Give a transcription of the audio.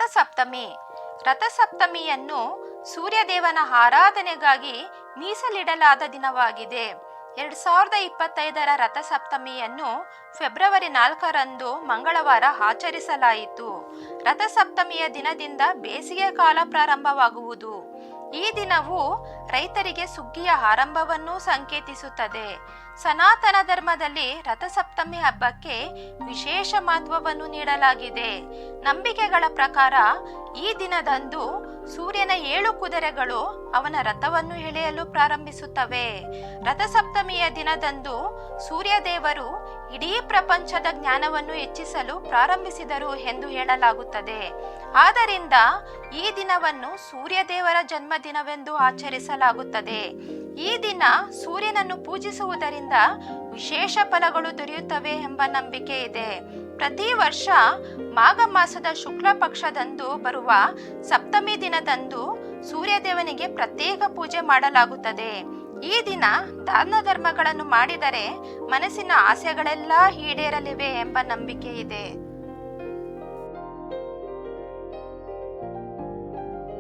ರಥಸಪ್ತಮಿ. ರಥಸಪ್ತಮಿಯನ್ನು ಸೂರ್ಯದೇವನ ಆರಾಧನೆಗಾಗಿ ಮೀಸಲಿಡಲಾದ ದಿನವಾಗಿದೆ. 2025ರ ರಥಸಪ್ತಮಿಯನ್ನು ಫೆಬ್ರವರಿ 4ರಂದು ಮಂಗಳವಾರ ಆಚರಿಸಲಾಯಿತು. ರಥಸಪ್ತಮಿಯ ದಿನದಿಂದ ಬೇಸಿಗೆ ಕಾಲ ಪ್ರಾರಂಭವಾಗುವುದು. ಈ ದಿನವು ರೈತರಿಗೆ ಸುಗ್ಗಿಯ ಆರಂಭವನ್ನು ಸಂಕೇತಿಸುತ್ತದೆ. ಸನಾತನ ಧರ್ಮದಲ್ಲಿ ರಥಸಪ್ತಮಿ ಹಬ್ಬಕ್ಕೆ ವಿಶೇಷ ಮಹತ್ವವನ್ನು ನೀಡಲಾಗಿದೆ. ನಂಬಿಕೆಗಳ ಪ್ರಕಾರ ಈ ದಿನದಂದು ಸೂರ್ಯನ 7 ಕುದುರೆಗಳು ಅವನ ರಥವನ್ನು ಎಳೆಯಲು ಪ್ರಾರಂಭಿಸುತ್ತವೆ. ರಥಸಪ್ತಮಿಯ ದಿನದಂದು ಸೂರ್ಯದೇವರು ಇಡೀ ಪ್ರಪಂಚದ ಜ್ಞಾನವನ್ನು ಹೆಚ್ಚಿಸಲು ಪ್ರಾರಂಭಿಸಿದರು ಎಂದು ಹೇಳಲಾಗುತ್ತದೆ. ಆದ್ದರಿಂದ ಈ ದಿನವನ್ನು ಸೂರ್ಯದೇವರ ಜನ್ಮದಿನವೆಂದು ಆಚರಿಸಲಾಗುತ್ತದೆ. ಈ ದಿನ ಸೂರ್ಯನನ್ನು ಪೂಜಿಸುವುದರಿಂದ ವಿಶೇಷ ಫಲಗಳು ದೊರೆಯುತ್ತವೆ ಎಂಬ ನಂಬಿಕೆ ಇದೆ. ಪ್ರತಿ ವರ್ಷ ಮಾಘ ಮಾಸದ ಶುಕ್ಲ ಪಕ್ಷದಂದು ಬರುವ ಸಪ್ತಮಿ ದಿನದಂದು ಸೂರ್ಯದೇವನಿಗೆ ಪ್ರತ್ಯೇಕ ಪೂಜೆ ಮಾಡಲಾಗುತ್ತದೆ. ಈ ದಿನ ದಾನ ಧರ್ಮಗಳನ್ನು ಮಾಡಿದರೆ ಮನಸ್ಸಿನ ಆಸೆಗಳೆಲ್ಲ ಈಡೇರಲಿವೆ ಎಂಬ ನಂಬಿಕೆ ಇದೆ.